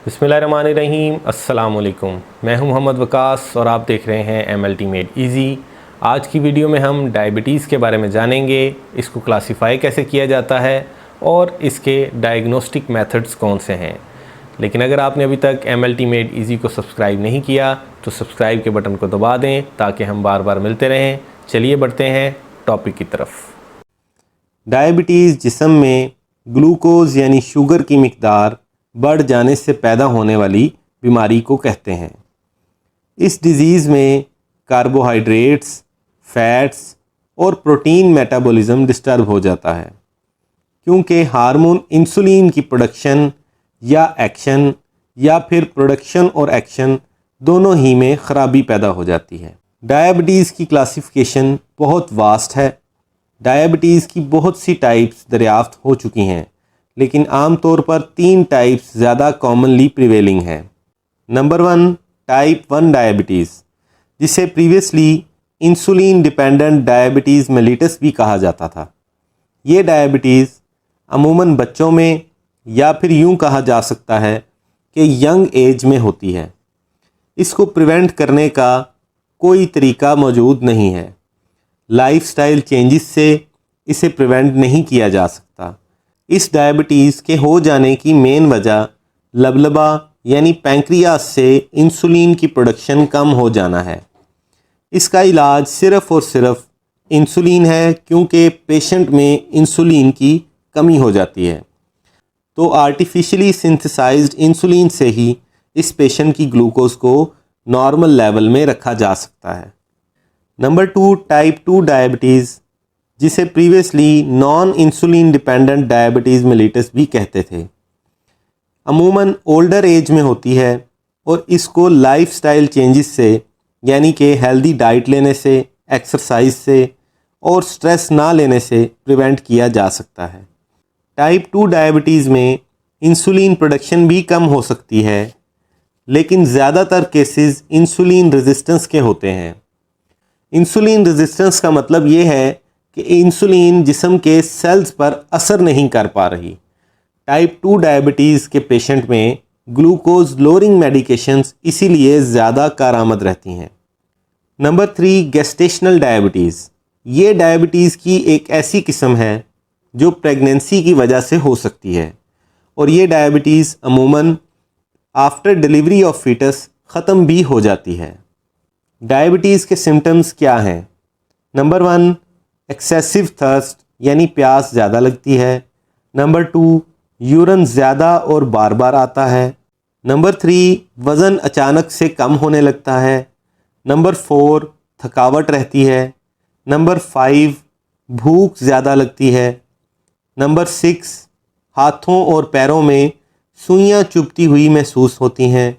बिस्मिल्लाहिर्रहमानिर्रहीम। अस्सलाम वालेकुम। मैं हूं मोहम्मद वकास और आप देख रहे हैं MLT मेड ईज़ी। आज की वीडियो में हम डायबिटीज़ के बारे में जानेंगे, इसको क्लासिफाई कैसे किया जाता है और इसके डायग्नोस्टिक मेथड्स कौन से हैं। लेकिन अगर आपने अभी तक MLT मेड ईज़ी को सब्सक्राइब नहीं किया तो सब्सक्राइब के बटन को दबा दें ताकि हम बार बार मिलते रहें। चलिए बढ़ते हैं टॉपिक की तरफ। डायबिटीज़ जिस्म में ग्लूकोज़ यानी शुगर की मिकदार बढ़ जाने से पैदा होने वाली बीमारी को कहते हैं। इस डिज़ीज़ में कार्बोहाइड्रेट्स, फैट्स और प्रोटीन मेटाबॉलिज्म डिस्टर्ब हो जाता है, क्योंकि हार्मोन इंसुलिन की प्रोडक्शन या एक्शन या फिर प्रोडक्शन और एक्शन दोनों ही में ख़राबी पैदा हो जाती है। डायबिटीज़ की क्लासिफिकेशन बहुत वास्ट है। डायबिटीज़ की बहुत सी टाइप्स दरियाफ्त हो चुकी हैं, लेकिन आम तौर पर 3 टाइप्स ज़्यादा कॉमनली प्रिवेलिंग हैं। नंबर 1, टाइप 1 डायबिटीज़, जिसे previously insulin dependent diabetes mellitus भी कहा जाता था। ये डायबिटीज़ अमूमन बच्चों में या फिर यूँ कहा जा सकता है कि यंग एज में होती है। इसको प्रिवेंट करने का कोई तरीका मौजूद नहीं है। लाइफस्टाइल चेंजेस से इसे प्रिवेंट नहीं किया जा सकता। इस डायबिटीज़ के हो जाने की मेन वजह लबलबा यानी पैंक्रियास से इंसुलिन की प्रोडक्शन कम हो जाना है। इसका इलाज सिर्फ़ और सिर्फ इंसुलिन है, क्योंकि पेशेंट में इंसुलिन की कमी हो जाती है, तो आर्टिफिशियली सिंथेसाइज्ड इंसुलिन से ही इस पेशेंट की ग्लूकोज को नॉर्मल लेवल में रखा जा सकता है। नंबर 2, टाइप 2 डायबिटीज़, जिसे previously non insulin dependent diabetes mellitus भी कहते थे, अमूमन ओल्डर एज में होती है और इसको लाइफस्टाइल चेंजेस से यानी कि हेल्दी डाइट लेने से, एक्सरसाइज से और स्ट्रेस ना लेने से प्रिवेंट किया जा सकता है। टाइप 2 डायबिटीज़ में इंसुलिन प्रोडक्शन भी कम हो सकती है, लेकिन ज़्यादातर केसेस इंसुलिन रेजिस्टेंस के होते हैं। इंसुलिन रेजिस्टेंस का मतलब ये है कि इंसुलिन जिस्म के सेल्स पर असर नहीं कर पा रही। टाइप 2 डायबिटीज़ के पेशेंट में ग्लूकोज लोअरिंग मेडिकेशंस इसीलिए ज़्यादा कारआमद रहती हैं। Number 3, gestational diabetes. ये डायबिटीज़ की एक ऐसी किस्म है जो प्रेगनेंसी की वजह से हो सकती है, और ये डायबिटीज़ अमूमन आफ्टर डिलीवरी ऑफ फीटस ख़त्म भी हो जाती है। डायबिटीज़ के सिम्टम्स क्या हैं? नंबर 1, एक्सेसिव थर्स्ट यानी प्यास ज़्यादा लगती है। नंबर 2, यूरिन ज़्यादा और बार बार आता है। नंबर 3, वज़न अचानक से कम होने लगता है। नंबर 4, थकावट रहती है। नंबर 5, भूख ज़्यादा लगती है। नंबर 6, हाथों और पैरों में सुइयां चुभती हुई महसूस होती हैं।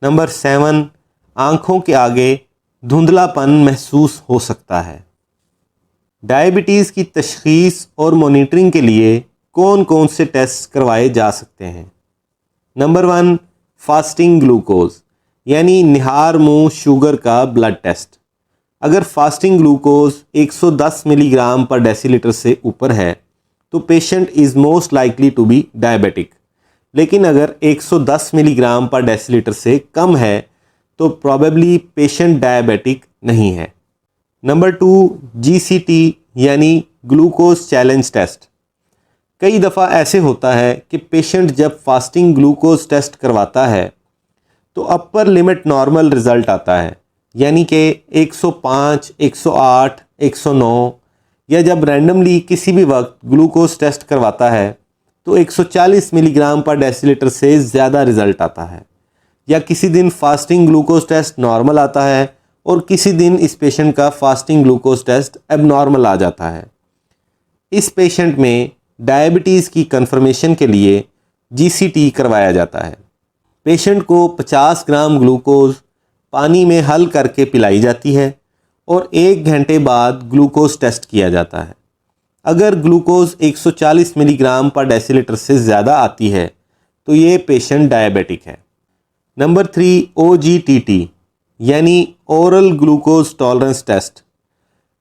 नंबर 7, आँखों के आगे धुंधलापन महसूस हो सकता है। डायबिटीज़ की तशख़ीस और मॉनिटरिंग के लिए कौन कौन से टेस्ट करवाए जा सकते हैं? नंबर 1, फास्टिंग ग्लूकोज यानी निहार मुँह शुगर का ब्लड टेस्ट। अगर फास्टिंग ग्लूकोज 110 मिलीग्राम पर डेसीलीटर से ऊपर है तो patient is most likely to be diabetic, लेकिन अगर 110 मिलीग्राम पर डेसीलीटर से कम है तो प्रॉबेबली पेशेंट डायबिटिक नहीं है। नंबर 2, GCT यानी ग्लूकोज चैलेंज टेस्ट। कई दफ़ा ऐसे होता है कि पेशेंट जब फास्टिंग ग्लूकोज टेस्ट करवाता है तो अपर लिमिट नॉर्मल रिज़ल्ट आता है, यानी कि 105, 108, 109, या जब रैंडमली किसी भी वक्त ग्लूकोज टेस्ट करवाता है तो 140 मिलीग्राम पर डेसीलीटर से ज़्यादा रिज़ल्ट आता है, या किसी दिन फास्टिंग ग्लूकोज टेस्ट नॉर्मल आता है और किसी दिन इस पेशेंट का फास्टिंग ग्लूकोज टेस्ट एबनॉर्मल आ जाता है। इस पेशेंट में डायबिटीज़ की कंफर्मेशन के लिए GCT करवाया जाता है। पेशेंट को 50 ग्राम ग्लूकोज पानी में हल करके पिलाई जाती है और 1 घंटे बाद ग्लूकोज टेस्ट किया जाता है। अगर ग्लूकोज 140 मिलीग्राम पर डेसीलीटर से ज़्यादा आती है तो ये पेशेंट डायबिटिक है। नंबर 3, OGTT यानी ओरल ग्लूकोज टॉलरेंस टेस्ट।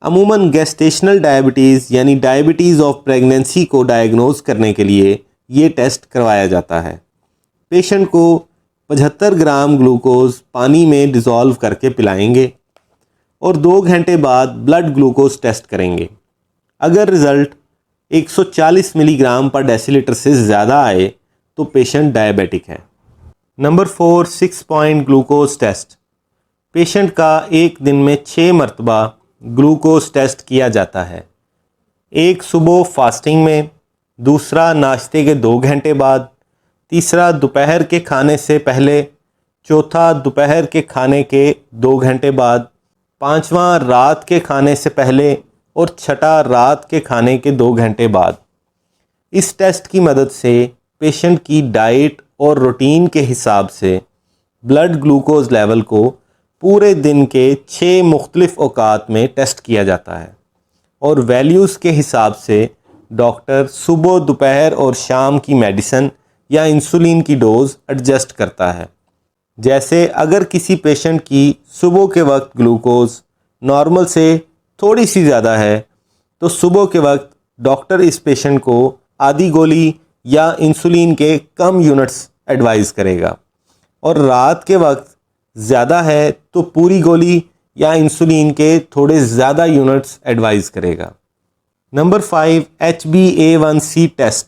अमूमन गेस्टेशनल डायबिटीज़ यानी डायबिटीज़ ऑफ प्रेगनेंसी को डायग्नोज करने के लिए ये टेस्ट करवाया जाता है। पेशेंट को 75 ग्राम ग्लूकोज पानी में डिज़ोल्व करके पिलाएंगे और 2 घंटे बाद ब्लड ग्लूकोज टेस्ट करेंगे। अगर रिज़ल्ट 140 मिलीग्राम पर डेसीलीटर से ज़्यादा आए तो पेशेंट डायबिटिक है। Number 4, 6 point glucose test. Patient का एक दिन में 6 मरतबा ग्लूकोज टेस्ट किया जाता है। एक सुबह फास्टिंग में, दूसरा नाश्ते के 2 घंटे बाद, तीसरा दोपहर के खाने से पहले, चौथा दोपहर के खाने के 2 घंटे बाद, पांचवा रात के खाने से पहले और छठा रात के खाने के 2 घंटे बाद। इस टेस्ट की मदद से पेशेंट की डाइट और रूटीन के हिसाब से ब्लड ग्लूकोज लेवल को पूरे दिन के 6 मुख्तलिफ औकात में टेस्ट किया जाता है और वैल्यूज़ के हिसाब से डॉक्टर सुबह, दोपहर और शाम की मेडिसिन या इंसुलिन की डोज एडजस्ट करता है। जैसे अगर किसी पेशेंट की सुबह के वक्त ग्लूकोज नॉर्मल से थोड़ी सी ज़्यादा है तो सुबह के वक्त डॉक्टर इस पेशेंट को आधी गोली या इंसुलिन के कम यूनिट्स एडवाइस करेगा और रात के वक्त ज़्यादा है तो पूरी गोली या इंसुलिन के थोड़े ज़्यादा यूनिट्स एडवाइस करेगा। नंबर 5, HbA1c टेस्ट,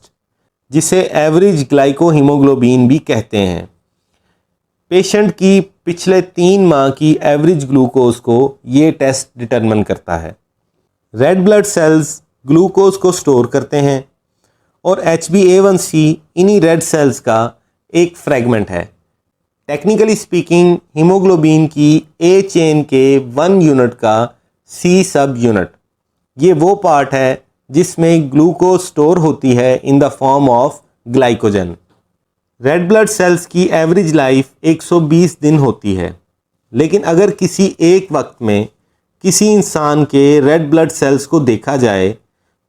जिसे एवरेज ग्लाइकोहीमोग्लोबिन भी कहते हैं। पेशेंट की पिछले 3 माह की एवरेज ग्लूकोज को ये टेस्ट डिटरमिन करता है। रेड ब्लड सेल्स ग्लूकोज को स्टोर करते हैं और HbA1c इन्हीं रेड सेल्स का एक फ्रेगमेंट है। टेक्निकली स्पीकिंग हीमोग्लोबिन की ए चेन के 1 यूनिट का C सब यूनिट, ये वो पार्ट है जिसमें ग्लूकोज स्टोर होती है in the form of glycogen. Red blood cells की एवरेज लाइफ 120 दिन होती है, लेकिन अगर किसी एक वक्त में किसी इंसान के रेड ब्लड सेल्स को देखा जाए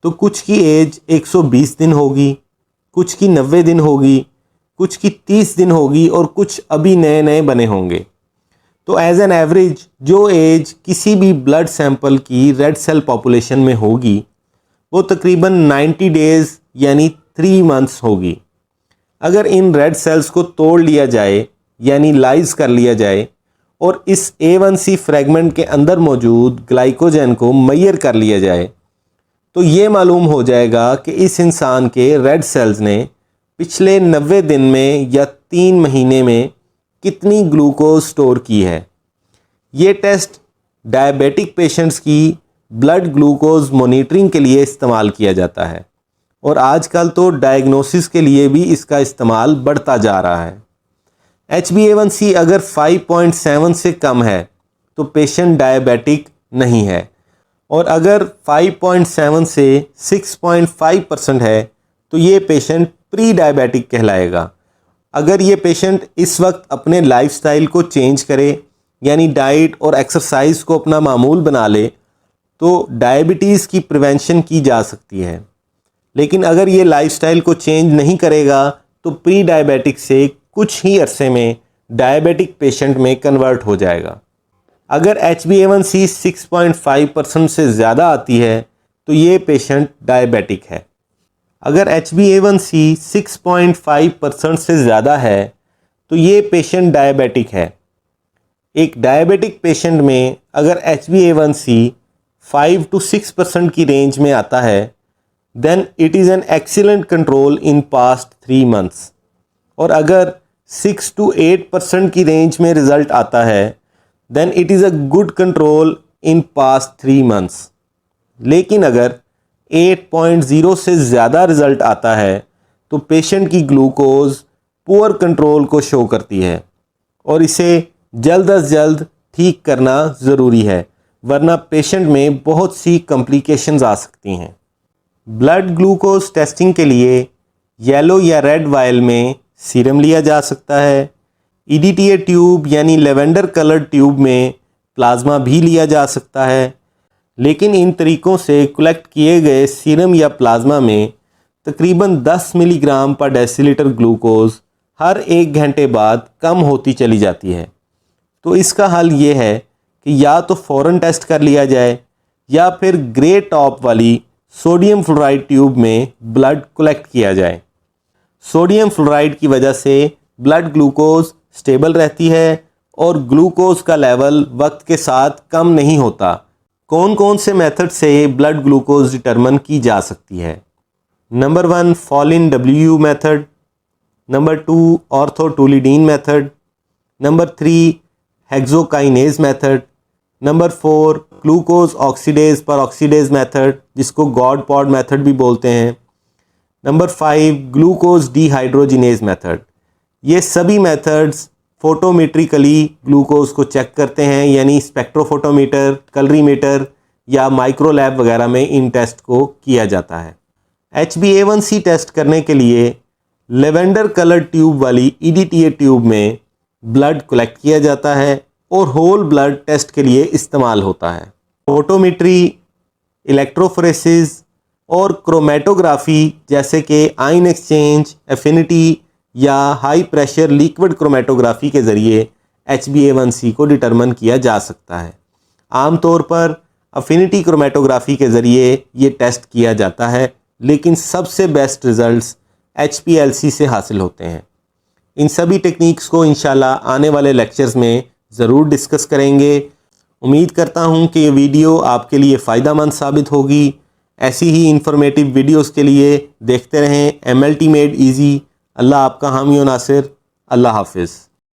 तो कुछ की एज 120 दिन होगी, कुछ की 90 दिन होगी, कुछ की 30 दिन होगी और कुछ अभी नए नए बने होंगे। तो एज एन एवरेज जो एज किसी भी ब्लड सैंपल की रेड सेल पॉपुलेशन में होगी वो तकरीबन 90 डेज़ यानी 3 मंथ्स होगी। अगर इन रेड सेल्स को तोड़ लिया जाए यानी लाइज कर लिया जाए और इस A1c फ्रेगमेंट के अंदर मौजूद ग्लाइकोजन को मैयर कर लिया जाए तो ये मालूम हो जाएगा कि इस इंसान के रेड सेल्स ने पिछले 90 दिन में या 3 महीने में कितनी ग्लूकोज स्टोर की है। ये टेस्ट डायबिटिक पेशेंट्स की ब्लड ग्लूकोज मॉनिटरिंग के लिए इस्तेमाल किया जाता है और आजकल तो डायग्नोसिस के लिए भी इसका इस्तेमाल बढ़ता जा रहा है। HbA1c अगर 5.7 से कम है तो पेशेंट डायबिटिक नहीं है और अगर 5.7 से 6.5% है तो ये पेशेंट प्री डायबिटिक कहलाएगा। अगर ये पेशेंट इस वक्त अपने लाइफस्टाइल को चेंज करे यानी डाइट और एक्सरसाइज को अपना मामूल बना ले तो डायबिटीज़ की प्रिवेंशन की जा सकती है, लेकिन अगर ये लाइफस्टाइल को चेंज नहीं करेगा तो प्री डायबिटिक से कुछ ही अरसे में डायबिटिक पेशेंट में कन्वर्ट हो जाएगा। अगर HbA1c 6.5% से ज़्यादा आती है तो ये पेशेंट डायबिटिक है। अगर HbA1c 6.5% से ज़्यादा है तो ये पेशेंट डायबिटिक है। एक डायबिटिक पेशेंट में अगर HbA1c 5 to 6% की रेंज में आता है then it is an excellent control in past 3 months और अगर 6 to 8% की रेंज में रिज़ल्ट आता है then it is a good control in past 3 months. लेकिन अगर 8.0 से ज़्यादा रिज़ल्ट आता है तो पेशेंट की ग्लूकोज पुअर कंट्रोल को शो करती है और इसे जल्द अज जल्द ठीक करना ज़रूरी है, वरना पेशेंट में बहुत सी कॉम्प्लिकेशंस आ सकती हैं। ब्लड ग्लूकोज टेस्टिंग के लिए येलो या रेड वायल में सीरम लिया जा सकता है। EDTA ट्यूब यानी लेवेंडर कलर्ड ट्यूब में प्लाज्मा भी लिया जा सकता है, लेकिन इन तरीक़ों से कलेक्ट किए गए सीरम या प्लाज्मा में तकरीबन 10 मिलीग्राम पर डेसीलीटर ग्लूकोज हर 1 घंटे बाद कम होती चली जाती है। तो इसका हल ये है कि या तो फ़ौरन टेस्ट कर लिया जाए या फिर ग्रे टॉप वाली सोडियम फ्लोराइड ट्यूब में ब्लड कलेक्ट किया जाए। सोडियम फ्लोराइड की वजह से ब्लड ग्लूकोज स्टेबल रहती है और ग्लूकोज का लेवल वक्त के साथ कम नहीं होता। कौन कौन से मेथड से ब्लड ग्लूकोज डिटरमिन की जा सकती है? नंबर 1 फॉलिन डब्ल्यू method, number 2 orthotoluidine method, number 3 hexokinase method, number 4 glucose oxidase peroxidase method जिसको गॉड पॉड मेथड भी बोलते हैं, नंबर 5 ग्लूकोज डिहाइड्रोजिनेज मेथड। ये सभी मेथड्स फोटोमेट्रिकली ग्लूकोज को चेक करते हैं, यानी स्पेक्ट्रोफोटोमीटर, कलरीमीटर या माइक्रोलैब वगैरह में इन टेस्ट को किया जाता है। HbA1c टेस्ट करने के लिए लेवेंडर कलर ट्यूब वाली EDTA ट्यूब में ब्लड कलेक्ट किया जाता है और होल ब्लड टेस्ट के लिए इस्तेमाल होता है। फोटोमेट्री, इलेक्ट्रोफोरेसिस और क्रोमेटोग्राफी जैसे कि आयन एक्सचेंज, एफिनिटी या हाई प्रेशर लिक्विड क्रोमेटोग्राफी के ज़रिए HbA1c को डिटरमिन किया जा सकता है। आमतौर पर अफिनिटी क्रोमेटोग्राफी के ज़रिए ये टेस्ट किया जाता है, लेकिन सबसे बेस्ट रिज़ल्ट्स HPLC से हासिल होते हैं। इन सभी टेक्निक्स को इंशाल्लाह आने वाले लेक्चर्स में ज़रूर डिस्कस करेंगे। उम्मीद करता हूँ कि ये वीडियो आपके लिए फ़ायदेमंद साबित होगी। ऐसी ही इंफॉर्मेटिव वीडियोस के लिए देखते रहें MLT मेड ईजी। अल्लाह आपका हामी व नासिर। अल्लाह हाफिज़।